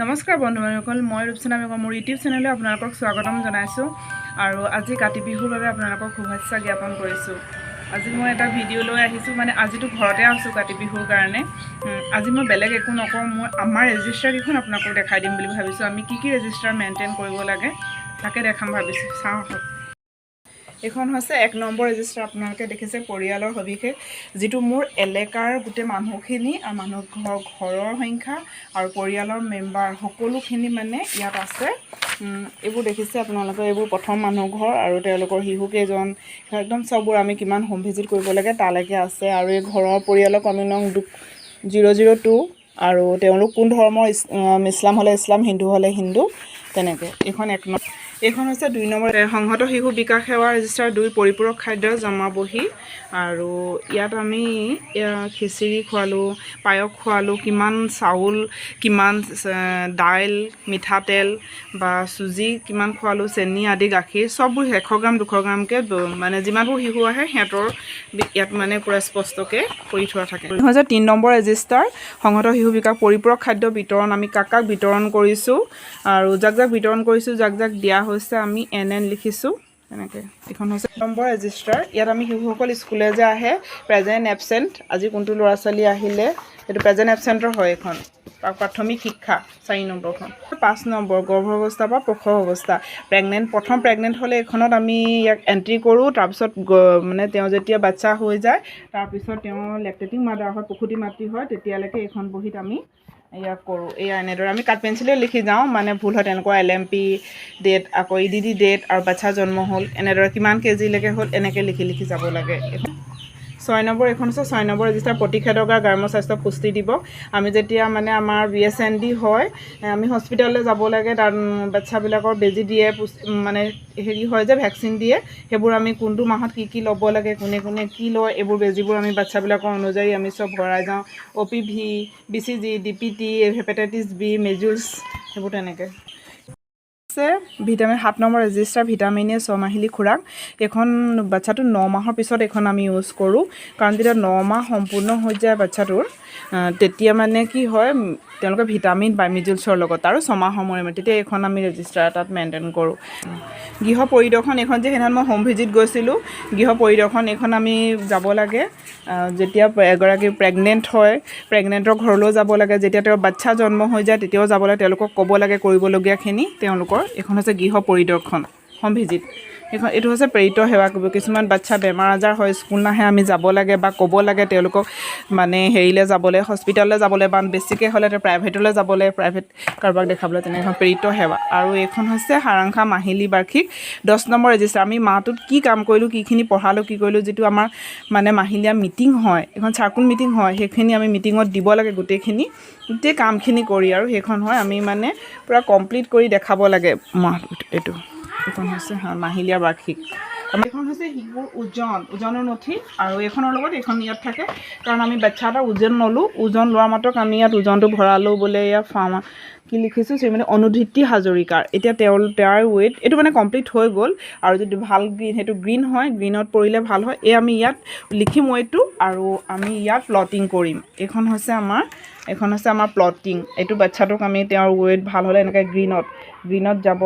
নমস্কাৰ বন্ধুসকল, মই ৰূপচনা বেগম মোৰ ইউটিউব চেনেললৈ আপোনালোকক স্বাগতম জনাইছোঁ আৰু আজি কাতি বিহুৰ বাবে আপোনালোকক শুভেচ্ছা জ্ঞাপন কৰিছোঁ। আজি মই এটা ভিডিঅ' লৈ আহিছোঁ, মানে আজিতো ঘৰতে আছোঁ কাতি বিহুৰ কাৰণে। আজি মই বেলেগ একো নকওঁ, মই আমাৰ ৰেজিষ্টাৰকেইখন আপোনালোকক দেখাই দিম বুলি ভাবিছোঁ। আমি কি ৰেজিষ্টাৰ মেইনটেইন কৰিব লাগে তাকে দেখাম ভাবিছোঁ। চাওঁ আহক। এইখন হৈছে 1 নম্বৰ ৰেজিষ্টাৰ। আপোনালোকে দেখিছে পৰিয়ালৰ সবিশেষ, যিটো মোৰ এলেকাৰ গোটেই মানুহখিনি আৰু ঘৰৰ সংখ্যা আৰু পৰিয়ালৰ মেম্বাৰ সকলোখিনি মানে ইয়াত আছে। এইবোৰ দেখিছে আপোনালোকে, এইবোৰ প্ৰথম মানুহ ঘৰ আৰু তেওঁলোকৰ শিশু কেইজন একদম চববোৰ আমি কিমান হোম ভিজিট কৰিব লাগে তালৈকে আছে। আৰু এই ঘৰৰ পৰিয়ালৰ কৰ্মী নং 002 আৰু তেওঁলোক কোন ধৰ্মৰ, ইছলাম হ'লে ইছলাম, হিন্দু হ'লে হিন্দু, তেনেকৈ। এইখন হৈছে 2 নম্বৰ সংহত শিশু বিকাশ সেৱা ৰেজিষ্টাৰ 2 পৰিপূৰক খাদ্য জমা বহি। আৰু ইয়াত আমি খিচিৰি খোৱালোঁ, পায়স খোৱালোঁ, কিমান চাউল, কিমান দাইল, মিঠাতেল বা চুজি কিমান খোৱালোঁ, চেনি আদি, গাখীৰ চববোৰ 100 গ্ৰাম 200 গ্ৰামকৈ, মানে যিমানবোৰ শিশু আহে সিহঁতৰ ইয়াত মানে পূৰা স্পষ্টকৈ কৰি থোৱা থাকে। হৈছে 3 নম্বৰ ৰেজিষ্টাৰ সংহত শিশু বিকাশ পৰিপূৰক খাদ্য বিতৰণ। আমি কাক বিতৰণ কৰিছোঁ আৰু যাক বিতৰণ কৰিছোঁ, যাক দিয়া হৈছে আমি NN লিখিছোঁ তেনেকৈ। এইখন হৈছে 1 নম্বৰ ৰেজিষ্টাৰ। ইয়াত আমি শিশুসকল স্কুলে যে আহে প্ৰেজেণ্ট এবচেণ্ট, আজি কোনটো ল'ৰা ছোৱালী আহিলে সেইটো প্ৰেজেণ্ট এবচেণ্টৰ হয়। এখন প্ৰাথমিক শিক্ষা 4 নম্বৰখন। 5 নম্বৰ গৰ্ভাৱস্থা বা প্ৰসৱ অৱস্থা, প্ৰথম প্ৰেগনেণ্ট হ'লে এইখনত আমি ইয়াক এণ্ট্ৰি কৰোঁ। তাৰপিছত মানে তেওঁ যেতিয়া বাচ্চা হৈ যায়, তাৰপিছত তেওঁ লেক্টেটিং মাদাৰ হয়, প্ৰসূতি মাতৃ হয়, তেতিয়ালৈকে এইখন বহীত আমি ইয়াক কৰোঁ। এয়া এনেদৰে আমি কাঠ পেঞ্চিলে লিখি যাওঁ, মানে ভুল হয় তেনেকুৱা LMP ডেট, আকৌ EDD ডেট আৰু বাচ্চা জন্ম হ'ল, এনেদৰে কিমান কেজিলৈকে হ'ল এনেকৈ লিখি যাব লাগে। 6 নম্বৰ এইখন হৈছে 6 নম্বৰ ৰেজিষ্টাৰ প্ৰতিষেধক আৰু গ্ৰাম্য স্বাস্থ্য পুষ্টি দিৱস। আমি যেতিয়া মানে আমাৰ BSND হয়, আমি হস্পিটেললৈ যাব লাগে, তাত বাচ্চাবিলাকৰ বেজী দিয়ে, মানে হেৰি হয় যে ভেকচিন দিয়ে, সেইবোৰ আমি কোনটো মাহত কি ল'ব লাগে, কোনে কি লয়, এইবোৰ বেজীবোৰ আমি বাচ্চাবিলাকৰ অনুযায়ী আমি চব ভৰাই যাওঁ। OPV, BCG, DPT, hepatitis B, মেজুলছ, সেইবোৰ তেনেকৈ। ভিটামিন 7 নম্বৰ ৰেজিষ্টাৰ ভিটামিনে 6 মাহিলী খুৰাক। এইখন বাচ্চাটো 9 মাহৰ পিছত এইখন আমি ইউজ কৰোঁ, কাৰণ যেতিয়া 9 মাহ সম্পূৰ্ণ হৈ যায় বাচ্চাটোৰ, তেতিয়া মানে কি হয়, তেওঁলোকে ভিটামিন পায় মিজুলছৰ লগত, আৰু 6 মাহৰ মূৰে তেতিয়া এইখন আমি ৰেজিষ্টাৰ তাত মেইনটেইন কৰোঁ। গৃহ পৰিদৰ্শন, এইখন যে সেইদিনা মই হোম ভিজিট গৈছিলোঁ, গৃহ পৰিদৰ্শন এইখন আমি যাব লাগে যেতিয়া এগৰাকী প্ৰেগনেণ্ট হয়, প্ৰেগনেণ্টৰ ঘৰলৈও যাব লাগে, যেতিয়া তেওঁৰ বাচ্চা জন্ম হৈ যায় তেতিয়াও যাব লাগে, তেওঁলোকক ক'ব লাগে কৰিবলগীয়াখিনি তেওঁলোকৰ। এইখন হৈছে গৃহ পৰিদৰ্শন হোম ভিজিট। এইটো হৈছে প্ৰেৰিত সেৱা কৰিব। কিছুমান বাচ্চা বেমাৰ আজাৰ হয়, স্কুল নাহে, আমি যাব লাগে বা ক'ব লাগে তেওঁলোকক, মানে হেৰিলৈ যাবলৈ, হস্পিটেললৈ যাবলৈ, বা বেছিকৈ হ'লে তেওঁ প্ৰাইভেটলৈ যাবলৈ, প্ৰাইভেট কাৰোবাক দেখাবলৈ, তেনেকৈ প্ৰেৰিত সেৱা। আৰু এইখন হৈছে সাৰাংশা মাহিলী বাৰ্ষিক 10 নম্বৰ ৰেজিষ্টাৰ। আমি মাহটোত কি কাম কৰিলোঁ, কিখিনি পঢ়ালোঁ, কি কৰিলোঁ, যিটো আমাৰ মানে মাহিলীয়া মিটিং হয়, এখন চাৰ্কুল মিটিং হয়, সেইখিনি আমি মিটিঙত দিব লাগে গোটেই কামখিনি কৰি, আৰু সেইখন হয় আমি মানে পূৰা কমপ্লিট কৰি দেখাব লাগে মাহটোত। এইখন হৈছে মাহিলীয়া বাৰ্ষিক। এইখন হৈছে শিশুৰ ওজনৰ নথি, আৰু এইখনৰ লগত এইখন ইয়াত থাকে, কাৰণ আমি বাচ্চা এটা ওজন ল'লোঁ, ওজন লোৱাৰ মাত্ৰক আমি ইয়াত ওজনটো ভৰালোঁ বোলে। ইয়াত কি লিখিছোঁ, শ্ৰীমতী অনুধৃতি হাজৰিকাৰ। এতিয়া তেওঁৰ ৱেইট এইটো মানে কমপ্লিট হৈ গ'ল, আৰু যদি ভাল গ্ৰীণ, সেইটো গ্ৰীণ হয়, গ্ৰীণত পৰিলে ভাল হয়। আমি ইয়াত লিখিম ৱেইটটো, আৰু আমি ইয়াত প্লটিং কৰিম। এইখন হৈছে আমাৰ প্লটিং। এইটো বাচ্চাটোক আমি তেওঁৰ ৱেইট ভাল হ'লে এনেকৈ গ্ৰীণত যাব,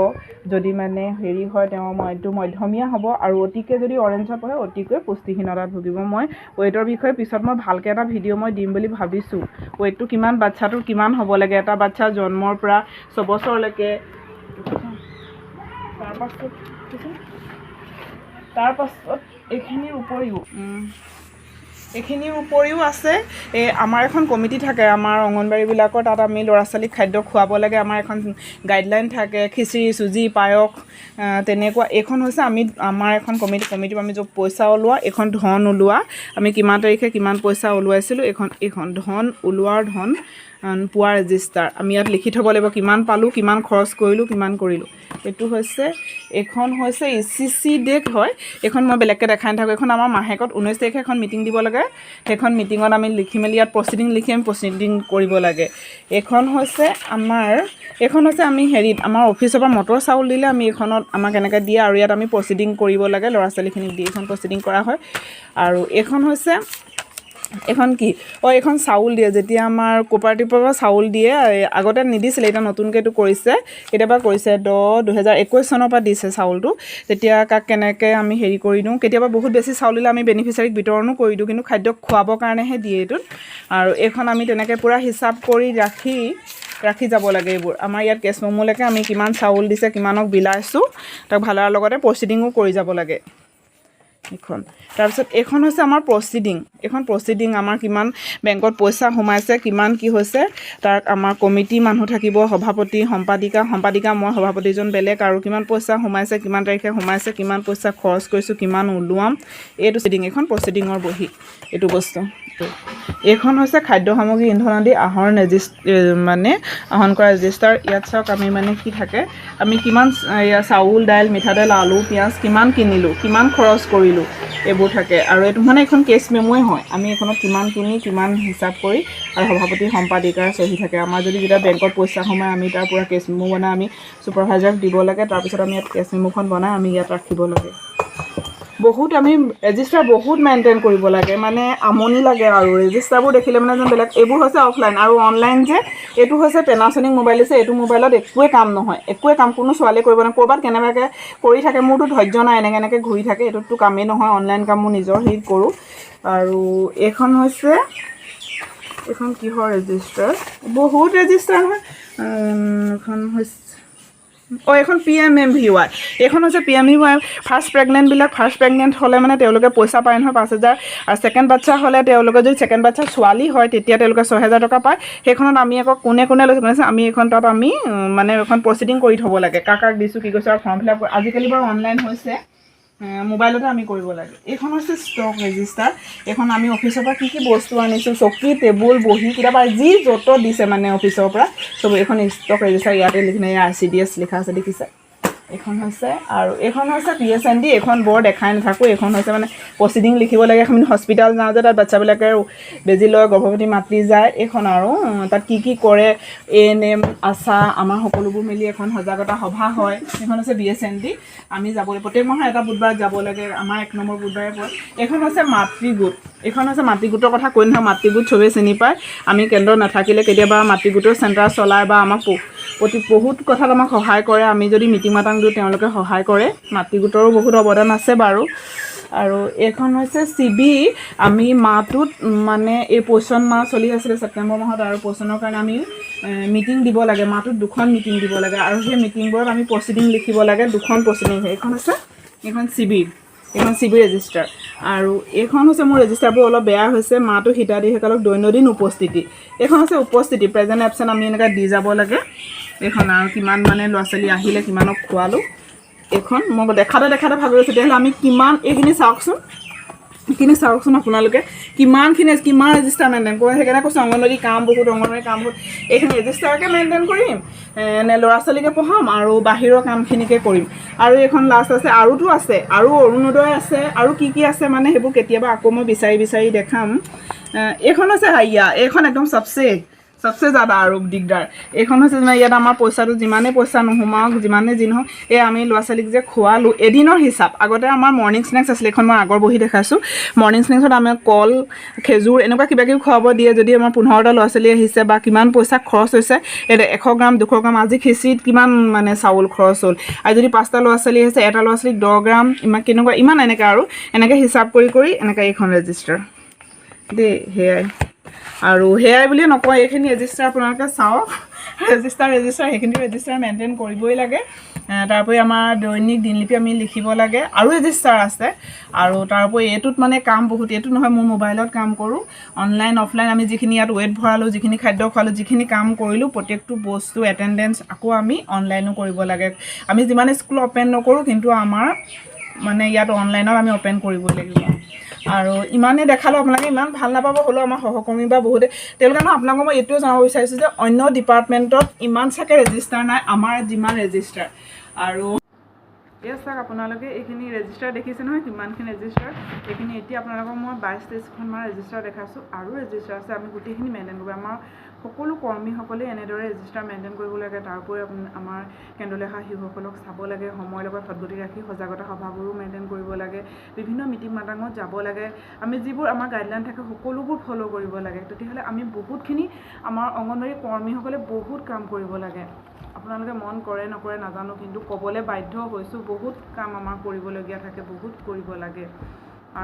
যদি মানে হেৰি হয় তেওঁৰ এইটো মধ্যমীয়া হ'ব, আৰু অতিকৈ যদি অৰেঞ্জত পৰে অতিকৈ পুষ্টিহীনতাত ভুগিব। মই ৱেইটৰ বিষয়ে পিছত মই ভালকৈ এটা ভিডিঅ' মই দিম বুলি ভাবিছোঁ। ৱেইটটো বাচ্চাটোৰ কিমান হ'ব লাগে, এটা বাচ্চা জন্মৰ পৰা 6 বছৰলৈকে। তাৰপাছত এইখিনিৰ উপৰিও আছে, আমাৰ এখন কমিটি থাকে, আমাৰ অংগনবাড়ীবিলাকৰ, তাত আমি ল'ৰা ছোৱালীক খাদ্য খুৱাব লাগে। আমাৰ এখন গাইডলাইন থাকে, খিচিৰি, চুজি, পায়স, তেনেকুৱা। এইখন হৈছে আমাৰ এখন কমিটিত আমি য'ত পইচা ওলোৱা, এইখন ধন ওলোৱা, আমি কিমান তাৰিখে কিমান পইচা ওলোৱাইছিলোঁ, এইখন ধন ওলোৱাৰ পোৱা ৰেজিষ্টাৰ। আমি ইয়াত লিখি থ'ব লাগিব কিমান পালোঁ, কিমান খৰচ কৰিলোঁ। এইখন হৈছে ECC ডেট হয়, এইখন মই বেলেগকৈ দেখাই নাথাকোঁ। এইখন আমাৰ মাহেকত 19 তাৰিখে এখন মিটিং দিব লাগে, সেইখন মিটিঙত আমি লিখি মেলি ইয়াত প্ৰচিডিং লিখি আমি প্ৰচিডিং কৰিব লাগে। এইখন হৈছে আমি আমাৰ অফিচৰ পৰা মটৰ চাউল দিলে আমি এইখনত আমাক এনেকৈ দিয়ে, আৰু ইয়াত আমি প্ৰচিডিং কৰিব লাগে, ল'ৰা ছোৱালীখিনিক দি এইখন প্ৰচিডিং কৰা হয়। আৰু এইখন হৈছে এখন কি এখন চাউল দিয়ে যেতিয়া আমাৰ কোপাৰেটিভৰ পৰা চাউল দিয়ে আগতে নিদিছিলে এতিয়া নতুনকৈ এইটো কৰিছে কেতিয়াবা কৰিছে 2021 চনৰ পৰা দিছে চাউলটো তেতিয়া কাক কেনেকৈ আমি হেৰি কৰি দিওঁ কেতিয়াবা বহুত বেছি চাউল দিলে আমি বেনিফিচিয়াৰীক বিতৰণো কৰি দিওঁ কিন্তু খাদ্য খুৱাবৰ কাৰণেহে দিয়ে এইটোত আৰু এইখন আমি তেনেকৈ পূৰা হিচাপ কৰি ৰাখি যাব লাগে এইবোৰ আমাৰ ইয়াত কেছ মেম'লৈকে আমি কিমান চাউল দিছে কিমানক বিলাইছোঁ তাক ভালৰ লগতে প্ৰচিডিঙো কৰি যাব লাগে এখন তাৰপিছত এইখন হৈছে আমাৰ প্ৰচিডিং আমাৰ কিমান বেংকত পইচা সোমাইছে কিমান কি হৈছে তাক আমাৰ কমিটি মানুহ থাকিব সভাপতি সম্পাদিকা মই সভাপতিজন বেলেগ আৰু কিমান পইচা সোমাইছে কিমান তাৰিখে সোমাইছে কিমান পইচা খৰচ কৰিছোঁ কিমান ওলোৱাম এইটো এখন প্ৰচিডিঙৰ বহি এইটো বস্তু এইখন হৈছে খাদ্য সামগ্ৰী ইন্ধন আদি আহৰণ মানে আহৰণ কৰা ৰেজিষ্টাৰ ইয়াত চাওক আমি মানে কি থাকে আমি কিমান চাউল দাইল মিঠাতেল আলু পিঁয়াজ কিমান কিনিলোঁ কিমান খৰচ কৰিলোঁ এইবোৰ থাকে আৰু এইটো মানে এখন কেছ মেম'ই হয় আমি এইখনত কিমান কিনি কিমান হিচাপ কৰি আৰু সভাপতি সম্পাদিকাৰ চহী থাকে আমাৰ যদি যেতিয়া বেংকত পইচা সোমাই আমি তাৰ পৰা কেছ মেমো বনাই আমি ছুপাৰভাইজাৰক দিব লাগে তাৰপিছত আমি ইয়াত কেছ মেমোখন বনাই আমি ইয়াত ৰাখিব লাগে বহুত আমি ৰেজিষ্টাৰ বহুত মেইনটেইন কৰিব লাগে মানে আমনি লাগে আৰু ৰেজিষ্টাৰবোৰ দেখিলে মানে যেন বেলেগ এইবোৰ হৈছে অফলাইন আৰু অনলাইন যে এইটো হৈছে পেনাছনিক মোবাইল আছে এইটো মোবাইলত একোৱে কাম নহয় একোৱে কাম কোনো ছোৱালীয়ে কৰিব নহয় ক'ৰবাত কেনেবাকৈ কৰি থাকে মোৰতো ধৈৰ্য নাই এনেকৈ ঘূৰি থাকে এইটোতো কামেই নহয় অনলাইন কাম মোৰ নিজৰ হেৰি কৰোঁ আৰু এইখন হৈছে এইখন কিহৰ ৰেজিষ্টাৰ বহুত ৰেজিষ্টাৰ নহয় এইখন হৈছে এখন PMMVY এইখন হৈছে PMVY ফাৰ্ষ্ট প্ৰেগনেণ্ট হ'লে মানে তেওঁলোকে পইচা পায় নহয় 5,000 আৰু ছেকেণ্ড বাচ্ছা হ'লে তেওঁলোকে যদি ছেকেণ্ড বাচ্ছা ছোৱালী হয় তেতিয়া তেওঁলোকে 6,000 টকা পায় সেইখনত আমি আকৌ কোনে লৈছে আমি এখন তাত আমি মানে এখন প্ৰচিডিং কৰি থ'ব লাগে কাক দিছোঁ কি কৈছোঁ আৰু ফৰ্ম ফিল আপ আজিকালি বাৰু অনলাইন হৈছে মোবাইলতে আমি কৰিব লাগে এইখন হৈছে ষ্টক ৰেজিষ্টাৰ এইখন আমি অফিচৰ পৰা কি বস্তু আনিছোঁ চকী টেবুল বহী কিতাপ যি য'ত দিছে মানে অফিচৰ পৰা চব এইখন ষ্টক ৰেজিষ্টাৰ ইয়াতে লিখি RCDS লিখা আছে দেখিছে এইখন হৈছে আৰু এইখন হৈছে PSND এইখন বৰ দেখাই নাথাকোঁ এইখন হৈছে মানে প্ৰচিডিং লিখিব লাগে আমি হস্পিটেল যাওঁ যে তাত বাচ্চাবিলাকে বেজি লয় গৰ্ভৱতী মাতৃ যায় এইখন আৰু তাত কি কৰে ANM আশা আমাৰ সকলোবোৰ মিলি এখন সজাগতা সভা হয় এইখন হৈছে BSND আমি যাব প্ৰত্যেক মাহৰ এটা বুধবাৰ যাব লাগে আমাৰ 1 নম্বৰ বুধবাৰে পৰে এইখন হৈছে মাতৃগোট এইখন হৈছে মাতৃগোটৰ কথা কৈ নহয় মাতৃগোট চবেই চিনি পায় আমি কেন্দ্ৰ নাথাকিলে কেতিয়াবা মাতৃগোটৰ চেণ্টাৰ চলায় বা আমাক বহুত কথাত আমাক সহায় কৰে আমি যদি মিটিং মাটাং দিওঁ তেওঁলোকে সহায় কৰে মাতৃগোটৰো বহুত অৱদান আছে বাৰু আৰু এইখন হৈছে CB আমি মাহটোত মানে এই পোষণ মাহ চলি আছিলে ছেপ্টেম্বৰ মাহত আৰু পোষণৰ কাৰণে আমি মিটিং দিব লাগে মাহটোত 2খন মিটিং দিব লাগে আৰু সেই মিটিংবোৰত আমি প্ৰচিডিং লিখিব লাগে 2খন প্ৰচিডিং এইখন CB ৰেজিষ্টাৰ আৰু এইখন হৈছে মোৰ ৰেজিষ্টাৰবোৰ অলপ বেয়া হৈছে মাহটো হিতাধিকাৰীসকলক দৈনন্দিন উপস্থিতি এইখন হৈছে উপস্থিতি প্ৰেজেণ্ট এবচেণ্ট আমি এনেকৈ দি যাব লাগে এইখন আৰু কিমান মানে ল'ৰা ছোৱালী আহিলে কিমানক খোৱালোঁ এইখন মই দেখাতে ভাবি আছোঁ তেতিয়াহ'লে আমি কিমান এইখিনি চাওকচোন আপোনালোকে কিমান ৰেজিষ্টাৰ মেইনটেইন কৰে সেইকাৰণে কৈছোঁ অংগনবাড়ী কাম বহুত এইখিনি ৰেজিষ্টাৰকে মেইনটেইন কৰিম নে ল'ৰা ছোৱালীকে পঢ়াম আৰু বাহিৰৰ কামখিনিকে কৰিম আৰু এইখন লাষ্ট আছে আৰুতো আছে আৰু অৰুণোদয় আছে আৰু কি আছে মানে সেইবোৰ কেতিয়াবা আকৌ মই বিচাৰি দেখাম এইখন হৈছে এইখন একদম চবচে জ্যাদা আৰু দিগদাৰ এইখন হৈছে ইয়াত আমাৰ পইচাটো যিমানেই পইচা নোসোমাওক যিমানেই যি নহওক আমি ল'ৰা ছোৱালীক যে খোৱালোঁ এদিনৰ হিচাপ আগতে আমাৰ মৰ্ণিং স্নেক্স আছিলে এইখন মই আগৰ বহি দেখাইছোঁ মৰ্ণিং স্নেক্সত আমাৰ কল খেজুৰ এনেকুৱা কিবাকিবি খুৱাব দিয়ে যদি আমাৰ 15টা ল'ৰা ছোৱালী আহিছে বা কিমান পইচা খৰচ হৈছে 100 গ্ৰাম 200 গ্ৰাম আজি খিচিৰিত কিমান মানে চাউল খৰচ হ'ল আৰু যদি 5টা ল'ৰা ছোৱালী আহিছে এটা ল'ৰা ছোৱালীক 10 গ্ৰাম ইমান এনেকৈ আৰু এনেকৈ হিচাপ কৰি এনেকৈ এইখন ৰেজিষ্টাৰ দেই আৰু সেয়াই বুলিয়ে নকয় এইখিনি ৰেজিষ্টাৰ আপোনালোকে চাওক ৰেজিষ্টাৰ সেইখিনি ৰেজিষ্টাৰ মেইনটেইন কৰিবই লাগে তাৰোপৰি আমাৰ দৈনিক দিনলিপি আমি লিখিব লাগে আৰু ৰেজিষ্টাৰ আছে আৰু তাৰোপৰি এইটোত মানে কাম বহুত এইটো নহয় মোৰ মোবাইলত কাম কৰোঁ অনলাইন অফলাইন আমি যিখিনি ইয়াত ৱেট ভৰালোঁ যিখিনি খাদ্য খোৱালোঁ যিখিনি কাম কৰিলোঁ প্ৰত্যেকটো বস্তু এটেণ্ডেঞ্চ আকৌ আমি অনলাইনো কৰিব লাগে আমি যিমান স্কুল অ'পেন নকৰোঁ কিন্তু আমাৰ মানে ইয়াত অনলাইনত আমি অ'পেন কৰিবই লাগিব আৰু ইমানেই দেখালোঁ আপোনালোকে ইমান ভাল নাপাব হ'লেও আমাৰ সহকৰ্মী বা বহুতে তেওঁলোকে আপোনালোকক মই এইটোৱে জনাব বিচাৰিছোঁ যে অন্য ডিপাৰ্টমেণ্টত ইমান চাগে ৰেজিষ্টাৰ নাই আমাৰ যিমান ৰেজিষ্টাৰ আৰু চাওক আপোনালোকে এইখিনি ৰেজিষ্টাৰ দেখিছে নহয় কিমানখিনি ৰেজিষ্টাৰ এইখিনি এতিয়া আপোনালোকক মই 22-23খন মান ৰেজিষ্টাৰ দেখাইছোঁ আৰু ৰেজিষ্টাৰ আছে আমি গোটেইখিনি মেইনটেইন কৰিব আমাৰ সকলো কৰ্মীসকলে এনেদৰে ৰেজিষ্টাৰ মেইনটেইন কৰিব লাগে। তাৰ উপৰি আমাৰ কেন্দ্ৰলেখা শিশুসকলক চাব লাগে, সময়ৰ লগত সদগতি ৰাখি সজাগতা সভাবোৰো মেইনটেইন কৰিব লাগে, বিভিন্ন মিটিং মাটাঙত যাব লাগে। আমি যিবোৰ আমাৰ গাইডলাইন থাকে সকলোবোৰ ফ'ল' কৰিব লাগে। তেতিয়াহ'লে আমি বহুতখিনি আমাৰ অংগনবাড়ী কৰ্মীসকলে বহুত কাম কৰিব লাগে। আপোনালোকে মন কৰে নকৰে নাজানো, কিন্তু ক'বলৈ বাধ্য হৈছোঁ, বহুত কাম আমাৰ কৰিবলগীয়া থাকে, বহুত কৰিব লাগে।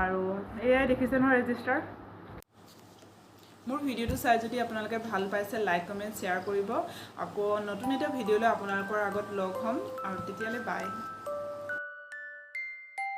আৰু এয়াই দেখিছে নহয় ৰেজিষ্টাৰ। মোৰ ভিডিঅ'টো চাই যদি আপোনালোকে ভাল পাইছে, লাইক কমেণ্ট শ্বেয়াৰ কৰিব। আকৌ নতুন এটা ভিডিঅ'লৈ আপোনালোকৰ আগত লগ হ'ম, আৰু তেতিয়ালৈ বাই।